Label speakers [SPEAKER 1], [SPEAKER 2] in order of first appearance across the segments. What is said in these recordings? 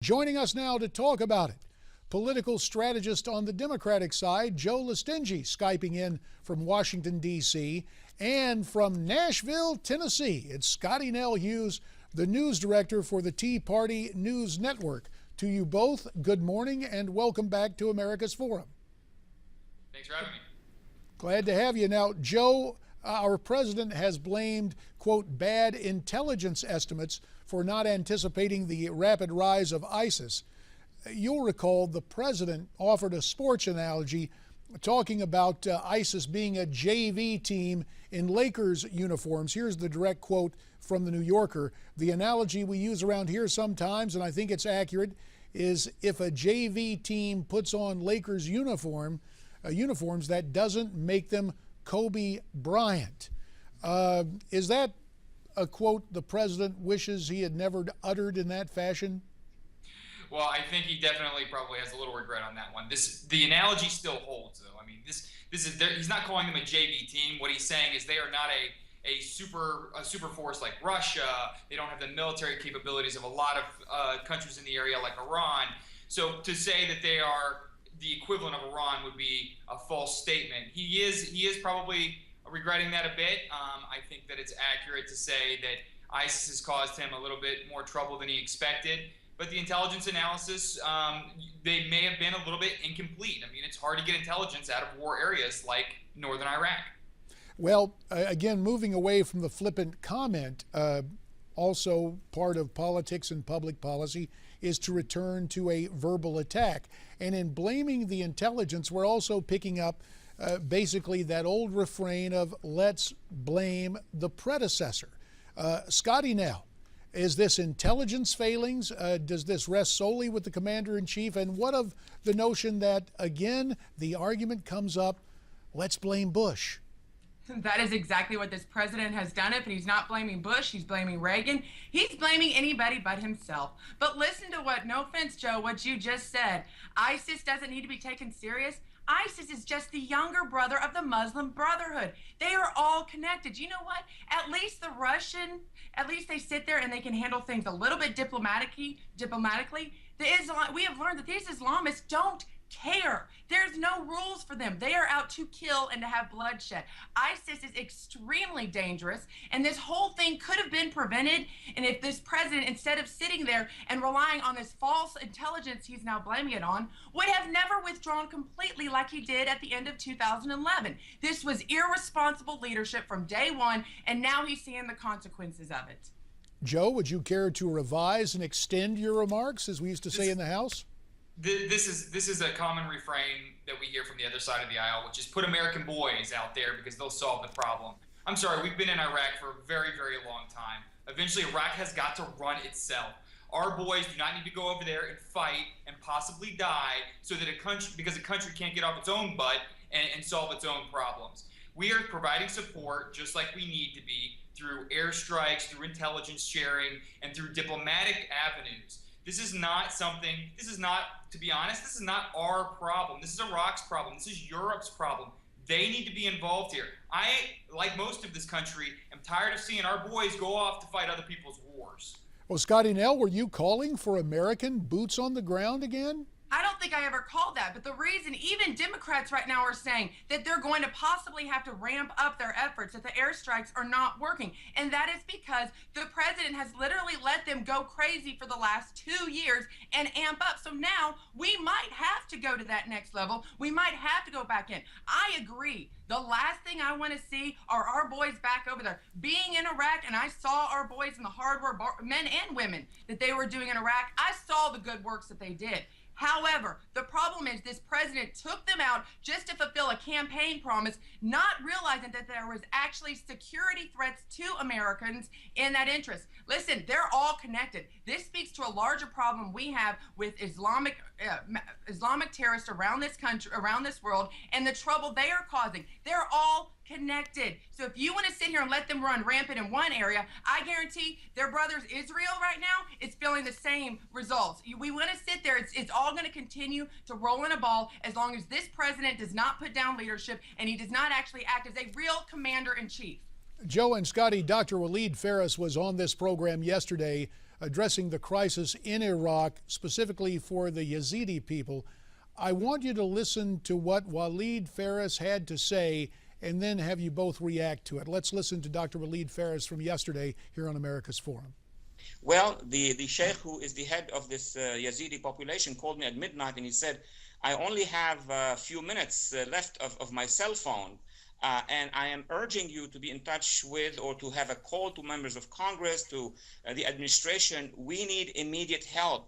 [SPEAKER 1] Joining us now to talk about it, political strategist on the Democratic side, Joe Lestingi, Skyping in from Washington, D.C., and from Nashville, Tennessee, it's Scottie Nell Hughes, the news director for the Tea Party News Network. To you both, good morning and welcome back to America's Forum.
[SPEAKER 2] Thanks for having me.
[SPEAKER 1] Glad to have you. Now, Joe, our president has blamed, quote, bad intelligence estimates for not anticipating the rapid rise of ISIS. You'll recall the president offered a sports analogy talking about ISIS being a JV team in Lakers uniforms. Here's the direct quote from the New Yorker. The analogy we use around here sometimes, and I think it's accurate, is if a JV team puts on Lakers uniforms, that doesn't make them Kobe Bryant. Is that a quote the president wishes he had never uttered in that fashion?
[SPEAKER 2] Well, I think he definitely probably has a little regret on that one. The analogy still holds, though. I mean, he's not calling them a JV team. What he's saying is they are not a super force like Russia. They don't have the military capabilities of a lot of countries in the area like Iran. So to say that they are the equivalent of Iran would be a false statement. He is probably regretting that a bit. I think that it's accurate to say that ISIS has caused him a little bit more trouble than he expected. But the intelligence analysis, they may have been a little bit incomplete. I mean, it's hard to get intelligence out of war areas like northern Iraq.
[SPEAKER 1] Well, again, moving away from the flippant comment, also part of politics and public policy is to return to a verbal attack. And in blaming the intelligence, we're also picking up basically that old refrain of let's blame the predecessor. Scottie Nell, is this intelligence failings? Does this rest solely with the commander-in-chief? And what of the notion that, again, the argument comes up, let's blame Bush?
[SPEAKER 3] That is exactly what this president has done. If he's not blaming Bush, he's blaming Reagan. He's blaming anybody but himself. But listen to what, no offense, Joe, what you just said. ISIS doesn't need to be taken serious. ISIS is just the younger brother of the Muslim Brotherhood. They are all connected. You know what? At least they sit there and they can handle things a little bit diplomatically. We have learned that these Islamists don't care. There's no rules for them. They are out to kill and to have bloodshed. ISIS is extremely dangerous, and this whole thing could have been prevented. And if this president, instead of sitting there and relying on this false intelligence he's now blaming it on, would have never withdrawn completely like he did at the end of 2011. This was irresponsible leadership from day one, and now he's seeing the consequences of it.
[SPEAKER 1] Joe, would you care to revise and extend your remarks, as we used to say in the House?
[SPEAKER 2] This is a common refrain that we hear from the other side of the aisle, which is put American boys out there because they'll solve the problem. I'm sorry, we've been in Iraq for a very, very long time. Eventually, Iraq has got to run itself. Our boys do not need to go over there and fight and possibly die so that because a country can't get off its own butt and solve its own problems. We are providing support just like we need to be through airstrikes, through intelligence sharing, and through diplomatic avenues. This is not, to be honest, this is not our problem. This is Iraq's problem. This is Europe's problem. They need to be involved here. I, like most of this country, am tired of seeing our boys go off to fight other people's wars.
[SPEAKER 1] Well, Scottie Nell, were you calling for American boots on the ground again?
[SPEAKER 3] I don't think I ever called that, but the reason even Democrats right now are saying that they're going to possibly have to ramp up their efforts, that the airstrikes are not working. And that is because the president has literally let them go crazy for the last 2 years and amp up. So now we might have to go to that next level. We might have to go back in. I agree. The last thing I want to see are our boys back over there. Being in Iraq, and I saw our boys in the hard work, men and women, that they were doing in Iraq. I saw the good works that they did. However, the problem is this president took them out just to fulfill a campaign promise, not realizing that there was actually security threats to Americans in that interest. Listen, they're all connected. This speaks to a larger problem we have with Islamic terrorists around this country, around this world, and the trouble they are causing. They're all connected. So if you want to sit here and let them run rampant in one area, I guarantee their brothers Israel right now is feeling the same results. We want to sit there. It's all going to continue to roll in a ball as long as this president does not put down leadership and he does not actually act as a real commander-in-chief.
[SPEAKER 1] Joe and Scottie, Dr. Waleed Phares was on this program yesterday addressing the crisis in Iraq, specifically for the Yazidi people. I want you to listen to what Walid Faris had to say and then have you both react to it. Let's listen to Dr. Walid Faris from yesterday here on America's Forum.
[SPEAKER 4] Well, the sheikh who is the head of this Yazidi population called me at midnight and he said, I only have a few minutes left of my cell phone. And I am urging you to be in touch with or to have a call to members of Congress, to the administration. We need immediate help.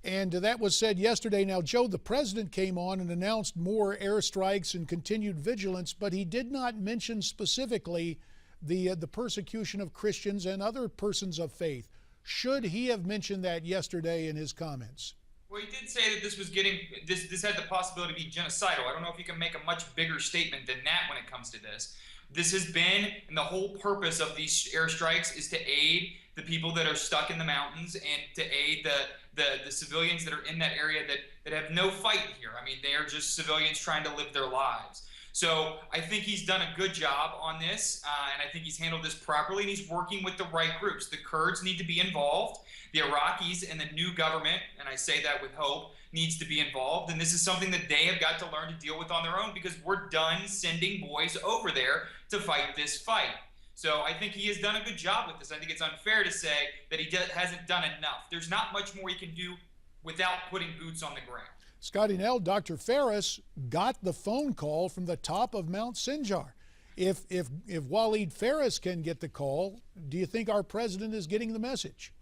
[SPEAKER 1] And that was said yesterday. Now, Joe, the president came on and announced more airstrikes and continued vigilance, but he did not mention specifically the persecution of Christians and other persons of faith. Should he have mentioned that yesterday in his comments?
[SPEAKER 2] Well, he did say that this was getting, this had the possibility to be genocidal. I don't know if you can make a much bigger statement than that when it comes to this. This has been, and the whole purpose of these airstrikes is to aid the people that are stuck in the mountains and to aid the civilians that are in that area that have no fight here. I mean, they are just civilians trying to live their lives. So I think he's done a good job on this, and I think he's handled this properly, and he's working with the right groups. The Kurds need to be involved. The Iraqis and the new government, and I say that with hope, needs to be involved. And this is something that they have got to learn to deal with on their own because we're done sending boys over there to fight this fight. So I think he has done a good job with this. I think it's unfair to say that he hasn't done enough. There's not much more he can do without putting boots on the ground.
[SPEAKER 1] Scottie, Nell, Dr. Faris got the phone call from the top of Mount Sinjar. If Walid Faris can get the call, do you think our president is getting the message?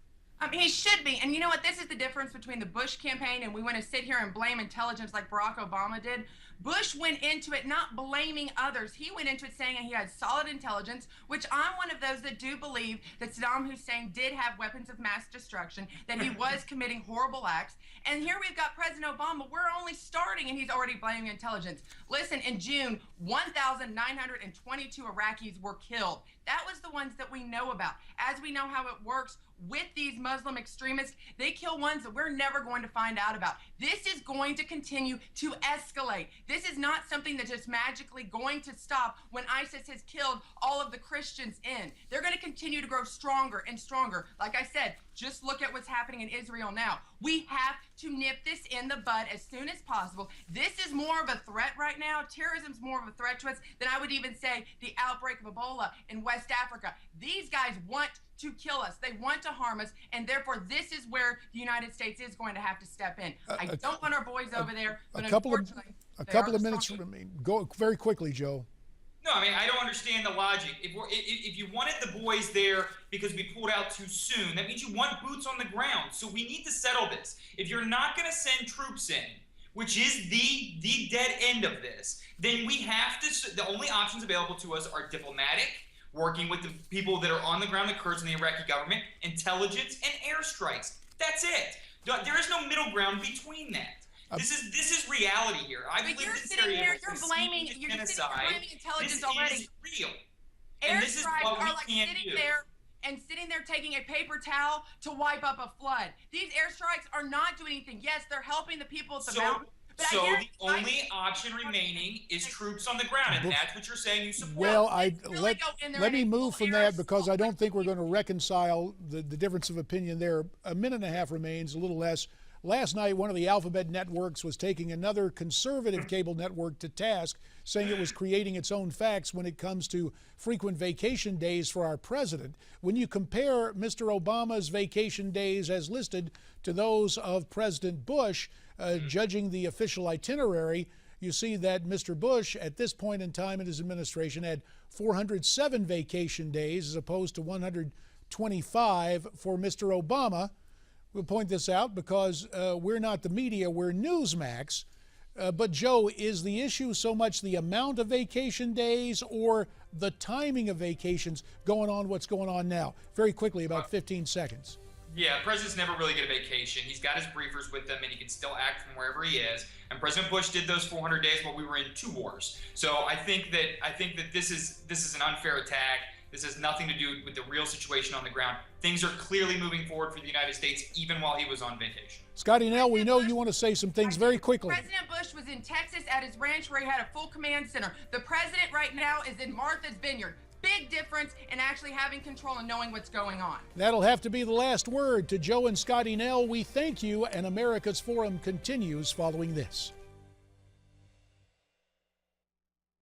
[SPEAKER 3] He should be. And you know what? This is the difference between the Bush campaign and we want to sit here and blame intelligence like Barack Obama did. Bush went into it not blaming others. He went into it saying he had solid intelligence, which I'm one of those that do believe that Saddam Hussein did have weapons of mass destruction, that he was committing horrible acts. And here we've got President Obama. We're only starting and he's already blaming intelligence. Listen, in June, 1,922 Iraqis were killed. That was the ones that we know about. As we know how it works with these Muslim extremists, they kill ones that we're never going to find out about. This is going to continue to escalate. This is not something that's just magically going to stop when ISIS has killed all of the Christians in. They're going to continue to grow stronger and stronger. Like I said, just look at what's happening in Israel now. We have to nip this in the bud as soon as possible. This is more of a threat right now. Terrorism's more of a threat to us than I would even say the outbreak of Ebola in West Africa. These guys want to kill us. They want to harm us, and therefore this is where the United States is going to have to step in. I don't want our boys over there, but unfortunately,
[SPEAKER 1] a couple of minutes remain. Go very quickly, Joe.
[SPEAKER 2] No, I mean, I don't understand the logic. If you wanted the boys there because we pulled out too soon, that means you want boots on the ground. So we need to settle this. If you're not going to send troops in, which is the dead end of this, then we have to, the only options available to us are diplomatic, working with the people that are on the ground, the Kurds and the Iraqi government, intelligence, and airstrikes. That's it. There is no middle ground between that. This is reality here. I've lived in Syria.
[SPEAKER 3] You're blaming intelligence already.
[SPEAKER 2] This is real.
[SPEAKER 3] And
[SPEAKER 2] this is what we can't do.
[SPEAKER 3] Sitting there taking a paper towel to wipe up a flood. These airstrikes are not doing anything. Yes, they're helping the people at the mountain.
[SPEAKER 2] So the only option remaining is troops on the ground, and that's what you're saying you support.
[SPEAKER 1] Well, let me move from that because I don't think we're going to reconcile the difference of opinion there. A minute and a half remains, a little less. Last night, one of the alphabet networks was taking another conservative cable network to task, saying it was creating its own facts when it comes to frequent vacation days for our president. When you compare Mr. Obama's vacation days as listed to those of President Bush, judging the official itinerary, you see that Mr. Bush, at this point in time in his administration, had 407 vacation days as opposed to 125 for Mr. Obama. We'll point this out because we're not the media, we're Newsmax. But Joe, is the issue so much the amount of vacation days or the timing of vacations going on what's going on now? Very quickly, about 15 seconds.
[SPEAKER 2] Yeah, presidents never really get a vacation. He's got his briefers with him, and he can still act from wherever he is. And President Bush did those 400 days while we were in 2 wars. So I think that this is an unfair attack. This has nothing to do with the real situation on the ground. Things are clearly moving forward for the United States, even while he was on vacation.
[SPEAKER 1] Scottie, Nell, we know you want to say some things very quickly.
[SPEAKER 3] President Bush was in Texas at his ranch where he had a full command center. The president right now is in Martha's Vineyard. big difference in actually having control and knowing what's going on.
[SPEAKER 1] That'll have to be the last word. To Joe and Scottie Nell, we thank you, and America's Forum continues following this.